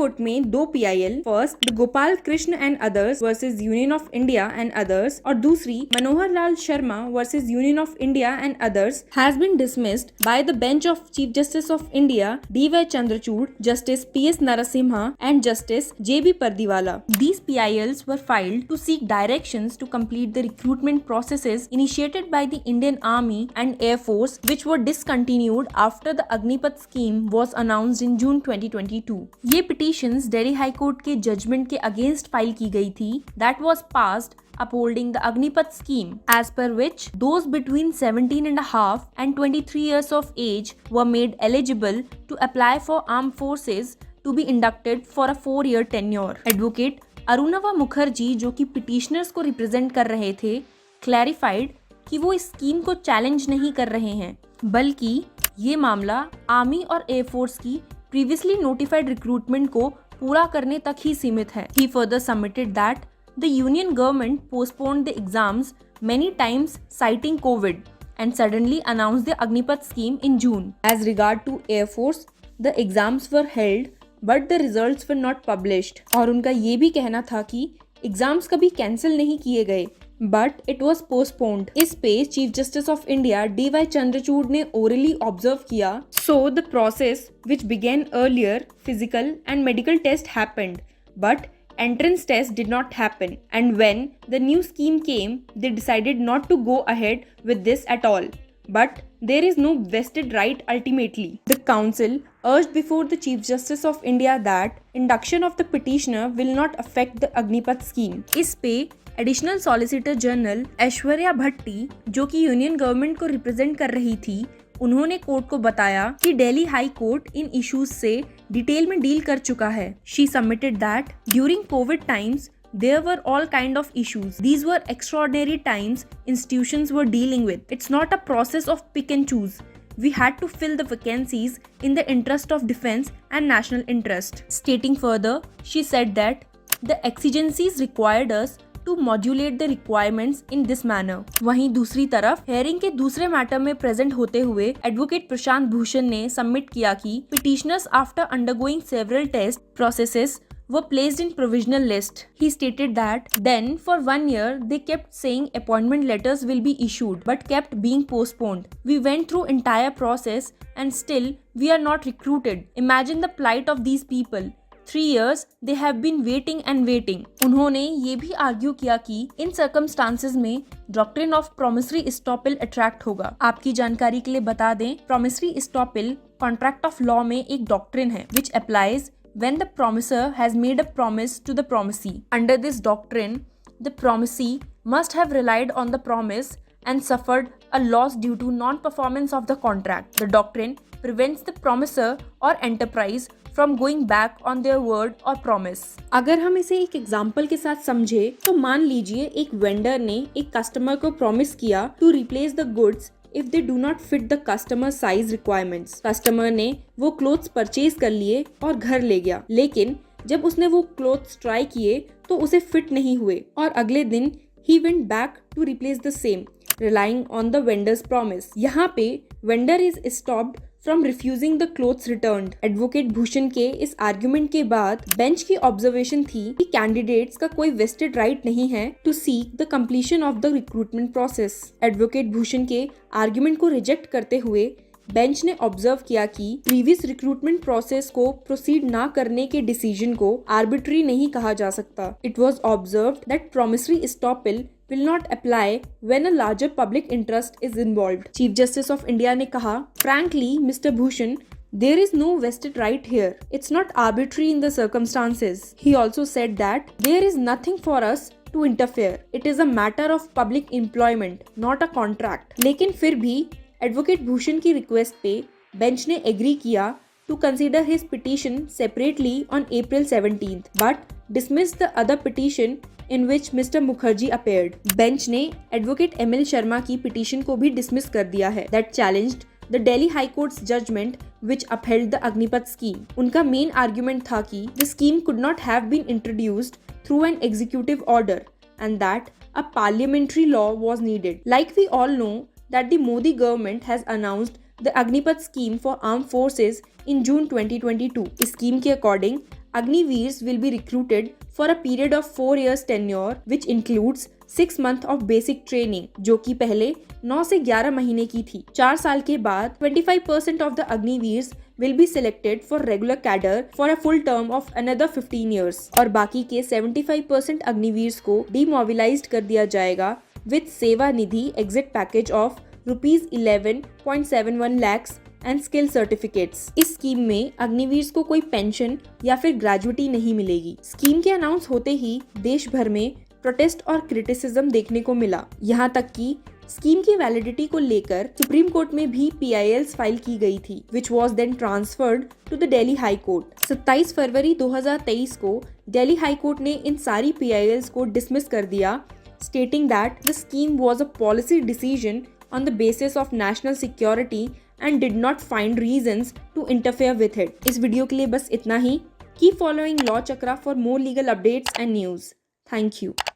Court में दो PIL, first the Gopal Krishna and others versus union of India and others और दूसरी Manohar Lal Sharma versus union of India and others has been dismissed by the bench of chief justice of India DY Chandrachud, Justice PS Narasimha and Justice JB Pardiwala. These PILs were filed to seek directions to complete the recruitment processes initiated by the Indian Army and Air Force, which were discontinued after the Agnipath scheme was announced in June 2022. ये petitions Delhi High Court के judgment के against file की गई थी that was passed upholding the Agnipath scheme, as per which those between 17 and a half and 23 years of age were made eligible to apply for armed forces to be inducted for a 4-year tenure. Advocate Arunava Mukherjee, जो कि petitioners को represent कर रहे थे, clarified कि वो इस scheme को चैलेंज नहीं कर रहे हैं, बल्कि ये मामला आर्मी और एयरफोर्स की प्रीवियसली नोटिफाइड रिक्रूटमेंट को पूरा करने तक ही सीमित है. He further submitted that the union government postponed the exams many times citing COVID and suddenly announced the Agnipath scheme in June. As regard to Air Force, the exams were held but the results were not published. और उनका ये भी कहना था कि exams कभी cancel नहीं किए गए बट इट वॉज पोस्टपोन्ड. इस पे chief justice of India DY Chandrachud ने ओरली ऑब्जर्व किया. So the process which began earlier physical and medical test happened but entrance test did not happen, and when the new scheme came they decided not to go ahead with this at all. But there is no vested right ultimately. The council urged before the Chief Justice of India that induction of the petitioner will not affect the Agnipath scheme. इस पे additional solicitor general Aishwarya भट्टी, जो कि union government को represent कर रही थी, उन्होंने court को बताया कि दिल्ली हाई कोर्ट इन इश्यूज से डिटेल में डील कर चुका है. She submitted that during Covid times there were all kind of issues. These were extraordinary times institutions were dealing with. It's not a process of pick and choose. We had to fill the vacancies in the interest of defense and national interest. Stating further, she said that the exigencies required us to modulate the requirements in this manner. वहीं दूसरी तरफ hearing के दूसरे matter में present होते हुए advocate Prashant Bhushan ने submit किया कि petitioners after undergoing several test processes were placed in provisional list. He stated that then for 1 year they kept saying appointment letters will be issued but kept being postponed. We went through entire process and still we are not recruited. Imagine the plight of these people. 3 years they have been waiting and waiting. उन्होंने ये भी argue किया कि इन circumstances में doctrine of promissory इस्टॉपिल attract होगा. आपकी जानकारी के लिए बता दें, प्रोमिसरी इस्टॉपिल कॉन्ट्रैक्ट ऑफ लॉ में एक डॉक्ट्रिन है which applies when the promisor has made a promise to the promisee. Under this doctrine, the promisee must have relied on the promise and suffered a loss due to non-performance of the contract. The doctrine prevents the promisor or enterprise from going back on their word or promise. अगर हम इसे एक example के साथ समझे तो मान लीजिए एक वेंडर ने एक कस्टमर को प्रॉमिस किया to replace the goods if they do not fit the customer size requirements. Customer ने वो क्लोथ्स परचेज कर लिए और घर ले गया, लेकिन जब उसने वो क्लोथ्स ट्राई किए तो उसे फिट नहीं हुए और अगले दिन he went back to replace the same, relying on the vendor's promise. यहाँ पे vendor is stopped from refusing the clothes returned. Advocate Bhushan के इस आर्ग्यूमेंट के बाद बेंच की ऑब्जर्वेशन थी कि कैंडिडेट्स का कोई वेस्टेड राइट नहीं है to seek the completion of the recruitment process. Advocate Bhushan के आर्ग्यूमेंट को रिजेक्ट करते हुए बेंच ने ऑब्जर्व किया कि प्रीवियस रिक्रूटमेंट प्रोसेस को प्रोसीड ना करने के डिसीजन को आर्बिट्री नहीं कहा जा सकता. It was observed that promissory estoppel will not apply when a larger public interest is involved. Chief Justice of India ने कहा, frankly, Mr. Bhushan, there is no vested right here. It's not arbitrary in the circumstances. He also said that there is nothing for us to interfere. It is a matter of public employment, not a contract. लेकिन फिर भी advocate Bhushan की request पे bench ने agree किया to consider his petition separately on April 17th, but dismissed the other petition in which Mr. Mukherjee appeared. Bench ने advocate ML Sharma की petition को भी डिसमिस कर दिया है that challenged the Delhi High Court's judgment which upheld the Agnipath scheme. उनका main argument था कि the scheme could not have been introduced through an executive order and that a parliamentary law was needed. Like we all know that the Modi government has announced the Agnipath scheme for armed forces in June 2022. इस scheme के according Agniveers will be recruited for a period of 4 years tenure which includes 6 month of basic training जो कि पहले 9 से 11 महीने की थी। 4 साल के बाद 25% of the Agniveers will be selected for regular cadre for a full term of another 15 years और बाकी के 75% Agniveers को demobilized कर दिया जाएगा with सेवा निधि exit package of ₹11.71 lakhs and skill certificates. इस स्कीम में अग्निवीर्स को कोई पेंशन या फिर ग्रेजुएटी नहीं मिलेगी। स्कीम के अनाउंस होते ही देश भर में प्रोटेस्ट और क्रिटिसिज्म देखने को मिला। यहाँ तक कि स्कीम की वैलिडिटी को लेकर सुप्रीम कोर्ट में भी PILs फाइल की गई थी which was then transferred to the Delhi high court. 27 फरवरी 2023 को दिल्ली हाई कोर्ट ने इन सारी PILs को डिसमिस कर दिया, stating that the scheme was a policy decision on the basis of national security and did not find reasons to interfere with it। इस video के लिए बस इतना ही। Keep following Law Chakra for more legal updates and news. Thank you.